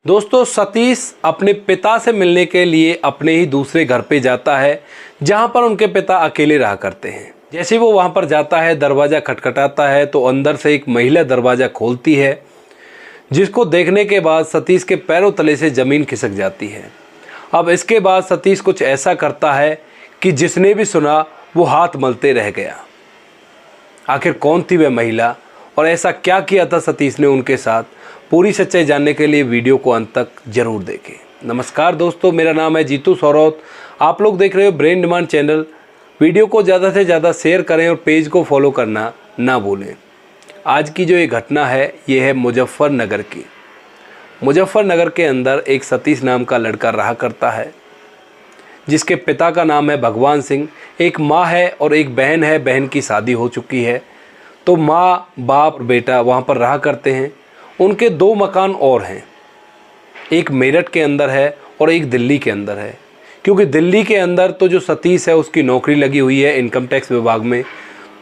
दोस्तों, सतीश अपने पिता से मिलने के लिए अपने ही दूसरे घर पे जाता है जहां पर उनके पिता अकेले रहा करते हैं। जैसे वो वहां पर जाता है, दरवाज़ा खटखटाता है तो अंदर से एक महिला दरवाज़ा खोलती है, जिसको देखने के बाद सतीश के पैरों तले से ज़मीन खिसक जाती है। अब इसके बाद सतीश कुछ ऐसा करता है कि जिसने भी सुना वो हाथ मलते रह गया। आखिर कौन थी वह महिला और ऐसा क्या किया था सतीश ने उनके साथ? पूरी सच्चाई जानने के लिए वीडियो को अंत तक जरूर देखें। नमस्कार दोस्तों, मेरा नाम है जीतू सौरौत। आप लोग देख रहे हो ब्रेन डिमांड चैनल। वीडियो को ज़्यादा से ज़्यादा शेयर करें और पेज को फॉलो करना ना भूलें। आज की जो ये घटना है ये है मुजफ्फरनगर की। मुजफ्फरनगर के अंदर एक सतीश नाम का लड़का रहा करता है, जिसके पिता का नाम है भगवान सिंह। एक माँ है और एक बहन है। बहन की शादी हो चुकी है। तो माँ, बाप, बेटा वहाँ पर रहा करते हैं। उनके दो मकान और हैं, एक मेरठ के अंदर है और एक दिल्ली के अंदर है। क्योंकि दिल्ली के अंदर तो जो सतीश है उसकी नौकरी लगी हुई है इनकम टैक्स विभाग में,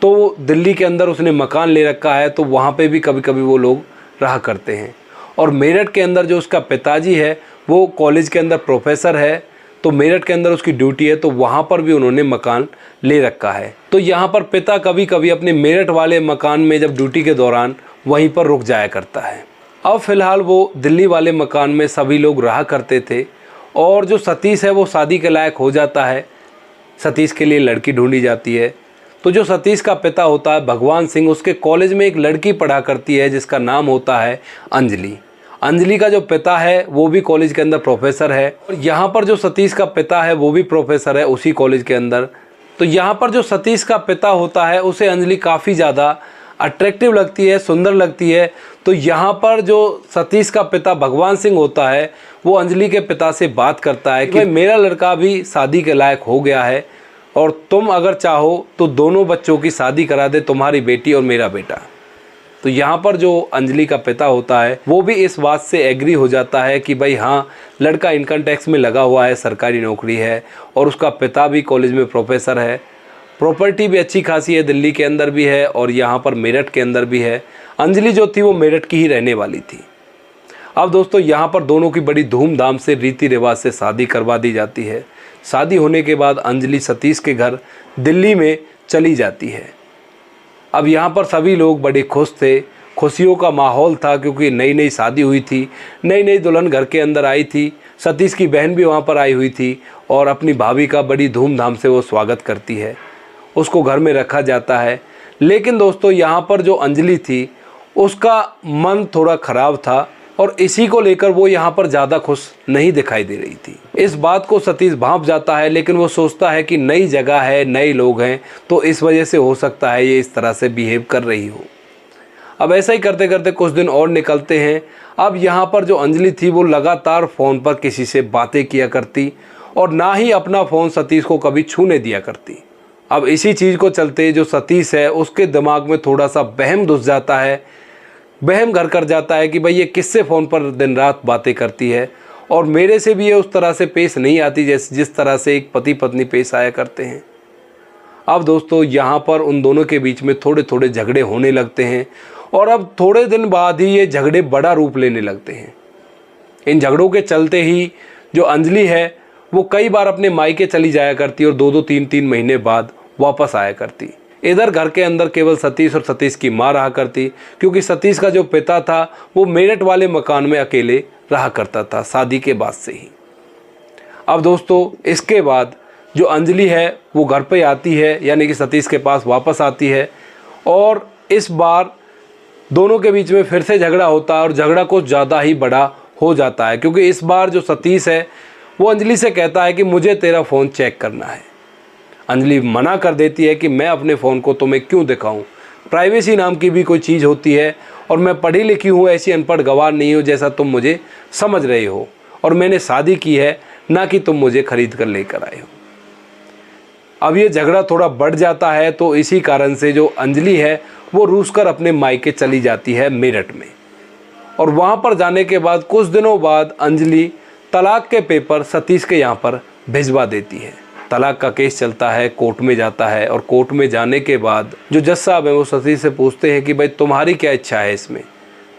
तो दिल्ली के अंदर उसने मकान ले रखा है, तो वहाँ पे भी कभी कभी वो लोग रहा करते हैं। और मेरठ के अंदर जो उसका पिताजी है वो कॉलेज के अंदर प्रोफेसर है, तो मेरठ के अंदर उसकी ड्यूटी है, तो वहाँ पर भी उन्होंने मकान ले रखा है। तो यहाँ पर पिता कभी कभी अपने मेरठ वाले मकान में जब ड्यूटी के दौरान वहीं पर रुक जाया करता है। अब फ़िलहाल वो दिल्ली वाले मकान में सभी लोग रहा करते थे और जो सतीश है वो शादी के लायक हो जाता है। सतीश के लिए लड़की ढूंढी जाती है। तो जो सतीश का पिता होता है भगवान सिंह, उसके कॉलेज में एक लड़की पढ़ा करती है जिसका नाम होता है अंजलि। अंजलि का जो पिता है वो भी कॉलेज के अंदर प्रोफेसर है और यहाँ पर जो सतीश का पिता है वो भी प्रोफेसर है उसी कॉलेज के अंदर। तो यहाँ पर जो सतीश का पिता होता है उसे अंजलि काफ़ी ज़्यादा अट्रैक्टिव लगती है, सुंदर लगती है। तो यहाँ पर जो सतीश का पिता भगवान सिंह होता है वो अंजलि के पिता से बात करता है कि भाई मेरा लड़का भी शादी के लायक हो गया है और तुम अगर चाहो तो दोनों बच्चों की शादी करा दे, तुम्हारी बेटी और मेरा बेटा। तो यहाँ पर जो अंजलि का पिता होता है वो भी इस बात से एग्री हो जाता है कि भाई हाँ, लड़का इनकम टैक्स में लगा हुआ है, सरकारी नौकरी है और उसका पिता भी कॉलेज में प्रोफेसर है। प्रॉपर्टी भी अच्छी खासी है, दिल्ली के अंदर भी है और यहाँ पर मेरठ के अंदर भी है। अंजलि जो थी वो मेरठ की ही रहने वाली थी। अब दोस्तों, यहाँ पर दोनों की बड़ी धूमधाम से रीति रिवाज से शादी करवा दी जाती है। शादी होने के बाद अंजलि सतीश के घर दिल्ली में चली जाती है। अब यहाँ पर सभी लोग बड़े खुश थे, खुशियों का माहौल था क्योंकि नई नई शादी हुई थी, नई नई दुल्हन घर के अंदर आई थी। सतीश की बहन भी वहाँ पर आई हुई थी और अपनी भाभी का बड़ी धूमधाम से वो स्वागत करती है, उसको घर में रखा जाता है। लेकिन दोस्तों, यहाँ पर जो अंजलि थी उसका मन थोड़ा ख़राब था और इसी को लेकर वो यहाँ पर ज़्यादा खुश नहीं दिखाई दे रही थी। इस बात को सतीश भांप जाता है, लेकिन वो सोचता है कि नई जगह है, नए लोग हैं, तो इस वजह से हो सकता है ये इस तरह से बिहेव कर रही हो। अब ऐसा ही करते करते कुछ दिन और निकलते हैं। अब यहाँ पर जो अंजलि थी वो लगातार फ़ोन पर किसी से बातें किया करती और ना ही अपना फ़ोन सतीश को कभी छूने दिया करती। अब इसी चीज़ को चलते जो सतीश है उसके दिमाग में थोड़ा सा वहम घुस जाता है, वहम घर कर जाता है कि भाई ये किससे फ़ोन पर दिन रात बातें करती है और मेरे से भी ये उस तरह से पेश नहीं आती जैसे जिस तरह से एक पति पत्नी पेश आया करते हैं। अब दोस्तों, यहाँ पर उन दोनों के बीच में थोड़े थोड़े झगड़े होने लगते हैं और अब थोड़े दिन बाद ही ये झगड़े बड़ा रूप लेने लगते हैं। इन झगड़ों के चलते ही जो अंजलि है वो कई बार अपने मायके चली जाया करती और 2-2 3-3 महीने बाद वापस आया करती। इधर घर के अंदर केवल सतीश और सतीश की माँ रहा करती, क्योंकि सतीश का जो पिता था वो मेरठ वाले मकान में अकेले रहा करता था शादी के बाद से ही। अब दोस्तों, इसके बाद जो अंजलि है वो घर पे आती है, यानी कि सतीश के पास वापस आती है और इस बार दोनों के बीच में फिर से झगड़ा होता है और झगड़ा कुछ ज़्यादा ही बड़ा हो जाता है, क्योंकि इस बार जो सतीश है वो अंजलि से कहता है कि मुझे तेरा फ़ोन चेक करना है। अंजलि मना कर देती है कि मैं अपने फ़ोन को तुम्हें क्यों दिखाऊं, प्राइवेसी नाम की भी कोई चीज़ होती है और मैं पढ़ी लिखी हूँ, ऐसी अनपढ़ गवार नहीं हूँ जैसा तुम मुझे समझ रहे हो, और मैंने शादी की है, ना कि तुम मुझे ख़रीद कर लेकर आए हो। अब ये झगड़ा थोड़ा बढ़ जाता है, तो इसी कारण से जो अंजलि है वो रूस कर अपने मायके चली जाती है मेरठ में। और वहाँ पर जाने के बाद कुछ दिनों बाद अंजलि तलाक के पेपर सतीश के यहाँ पर भिजवा देती है। तलाक का केस चलता है, कोर्ट में जाता है और कोर्ट में जाने के बाद जो जज साहब हैं वो सतीश से पूछते हैं कि भाई तुम्हारी क्या इच्छा है इसमें।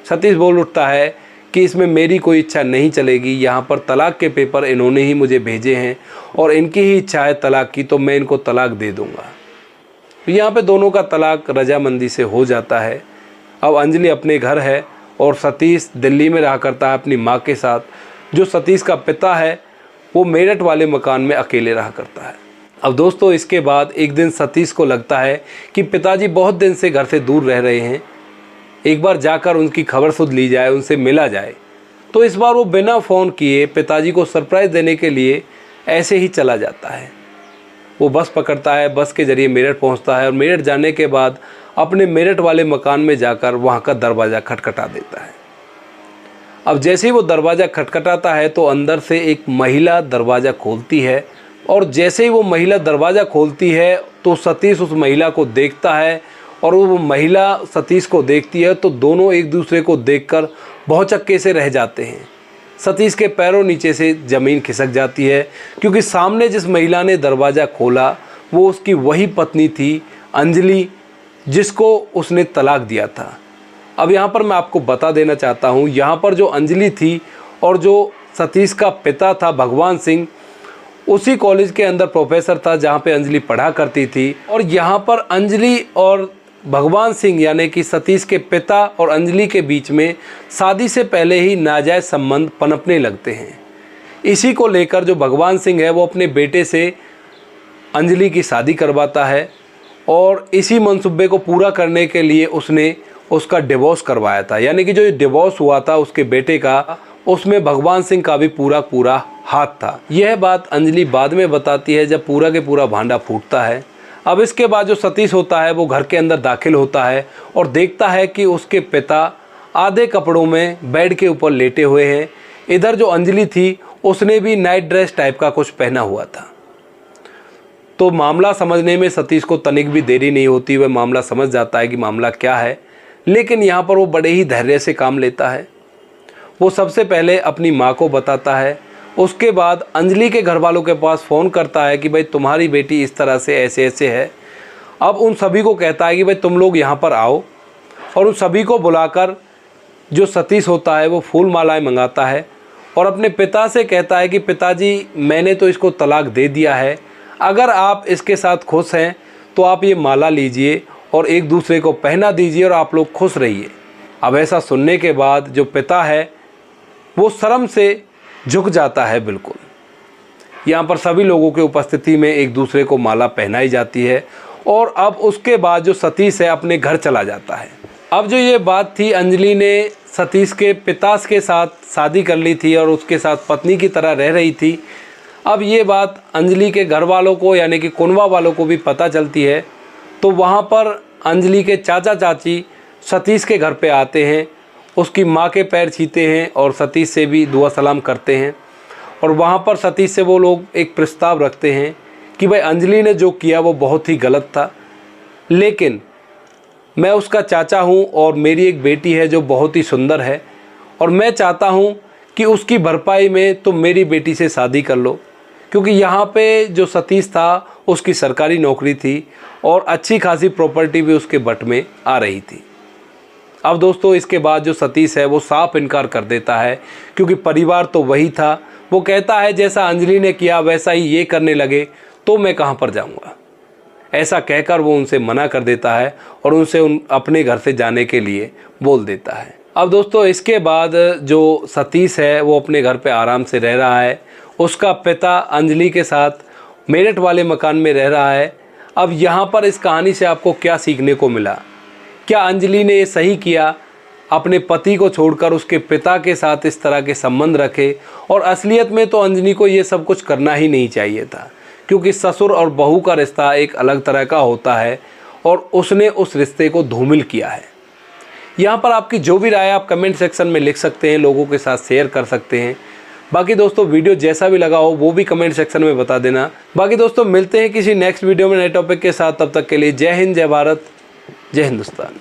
सतीश बोल उठता है कि इसमें मेरी कोई इच्छा नहीं चलेगी, यहाँ पर तलाक के पेपर इन्होंने ही मुझे भेजे हैं और इनकी ही इच्छा है तलाक की, तो मैं इनको तलाक दे दूँगा। तो यहाँ पे दोनों का तलाक रजामंदी से हो जाता है। अब अंजलि अपने घर है और सतीश दिल्ली में रहा करता है अपनी माँ के साथ। जो सतीश का पिता है वो मेरठ वाले मकान में अकेले रहा करता है। अब दोस्तों इसके बाद एक दिन सतीश को लगता है कि पिताजी बहुत दिन से घर से दूर रह रहे हैं, एक बार जाकर उनकी खबर सुध ली जाए, उनसे मिला जाए। तो इस बार वो बिना फ़ोन किए पिताजी को सरप्राइज़ देने के लिए ऐसे ही चला जाता है। वो बस पकड़ता है, बस के ज़रिए मेरठ पहुंचता है और मेरठ जाने के बाद अपने मेरठ वाले मकान में जाकर वहां का दरवाज़ा खटखटा देता है। अब जैसे ही वो दरवाज़ा खटखटाता है तो अंदर से एक महिला दरवाज़ा खोलती है और जैसे ही वो महिला दरवाज़ा खोलती है तो सतीश उस महिला को देखता है और वो महिला सतीश को देखती है तो दोनों एक दूसरे को देखकर भौचक्के से रह जाते हैं। सतीश के पैरों नीचे से ज़मीन खिसक जाती है क्योंकि सामने जिस महिला ने दरवाज़ा खोला वो उसकी वही पत्नी थी अंजलि, जिसको उसने तलाक दिया था। अब यहाँ पर मैं आपको बता देना चाहता हूँ, यहाँ पर जो अंजलि थी और जो सतीश का पिता था भगवान सिंह, उसी कॉलेज के अंदर प्रोफेसर था जहाँ पे अंजलि पढ़ा करती थी। और यहाँ पर अंजलि और भगवान सिंह यानी कि सतीश के पिता और अंजलि के बीच में शादी से पहले ही नाजायज़ संबंध पनपने लगते हैं। इसी को लेकर जो भगवान सिंह है वो अपने बेटे से अंजलि की शादी करवाता है और इसी मंसूबे को पूरा करने के लिए उसने उसका डिवोर्स करवाया था। यानी कि जो डिवोर्स हुआ था उसके बेटे का, उसमें भगवान सिंह का भी पूरा हाथ था। यह बात अंजलि बाद में बताती है जब पूरा के पूरा भांडा फूटता है। अब इसके बाद जो सतीश होता है वो घर के अंदर दाखिल होता है और देखता है कि उसके पिता आधे कपड़ों में बेड के ऊपर लेटे हुए हैं। इधर जो अंजलि थी उसने भी नाइट ड्रेस टाइप का कुछ पहना हुआ था। तो मामला समझने में सतीश को तनिक भी देरी नहीं होती, वह मामला समझ जाता है कि मामला क्या है। लेकिन यहाँ पर वो बड़े ही धैर्य से काम लेता है। वो सबसे पहले अपनी माँ को बताता है, उसके बाद अंजलि के घर वालों के पास फ़ोन करता है कि भाई तुम्हारी बेटी इस तरह से ऐसे ऐसे है। अब उन सभी को कहता है कि भाई तुम लोग यहाँ पर आओ और उन सभी को बुलाकर जो सतीश होता है वो फूल मालाएँ मंगाता है और अपने पिता से कहता है कि पिताजी मैंने तो इसको तलाक दे दिया है, अगर आप इसके साथ खुश हैं तो आप ये माला लीजिए और एक दूसरे को पहना दीजिए और आप लोग खुश रहिए। अब ऐसा सुनने के बाद जो पिता है वो शर्म से झुक जाता है बिल्कुल। यहाँ पर सभी लोगों के उपस्थिति में एक दूसरे को माला पहनाई जाती है और अब उसके बाद जो सतीश है अपने घर चला जाता है। अब जो ये बात थी, अंजलि ने सतीश के पिता के साथ शादी कर ली थी और उसके साथ पत्नी की तरह रह रही थी। अब ये बात अंजलि के घर वालों को यानी कि कुनवा वालों को भी पता चलती है। तो वहाँ पर अंजलि के चाचा चाची सतीश के घर पे आते हैं, उसकी माँ के पैर छूते हैं और सतीश से भी दुआ सलाम करते हैं। और वहाँ पर सतीश से वो लोग एक प्रस्ताव रखते हैं कि भाई अंजलि ने जो किया वो बहुत ही गलत था, लेकिन मैं उसका चाचा हूँ और मेरी एक बेटी है जो बहुत ही सुंदर है और मैं चाहता हूँ कि उसकी भरपाई में तुम मेरी बेटी से शादी कर लो। क्योंकि यहाँ पे जो सतीश था उसकी सरकारी नौकरी थी और अच्छी खासी प्रॉपर्टी भी उसके बट में आ रही थी। अब दोस्तों इसके बाद जो सतीश है वो साफ इनकार कर देता है क्योंकि परिवार तो वही था। वो कहता है जैसा अंजलि ने किया वैसा ही ये करने लगे तो मैं कहाँ पर जाऊँगा। ऐसा कहकर वो उनसे मना कर देता है और उनसे अपने घर से जाने के लिए बोल देता है। अब दोस्तों इसके बाद जो सतीश है वो अपने घर पे आराम से रह रहा है। उसका पिता अंजलि के साथ मेरठ वाले मकान में रह रहा है। अब यहाँ पर इस कहानी से आपको क्या सीखने को मिला? क्या अंजलि ने ये सही किया, अपने पति को छोड़कर उसके पिता के साथ इस तरह के संबंध रखे? और असलियत में तो अंजलि को ये सब कुछ करना ही नहीं चाहिए था, क्योंकि ससुर और बहू का रिश्ता एक अलग तरह का होता है और उसने उस रिश्ते को धूमिल किया है। यहाँ पर आपकी जो भी राय आप कमेंट सेक्शन में लिख सकते हैं, लोगों के साथ शेयर कर सकते हैं। बाकी दोस्तों वीडियो जैसा भी लगा हो वो भी कमेंट सेक्शन में बता देना। बाकी दोस्तों मिलते हैं किसी नेक्स्ट वीडियो में नए टॉपिक के साथ। तब तक के लिए जय हिंद, जय भारत, जय हिंदुस्तान।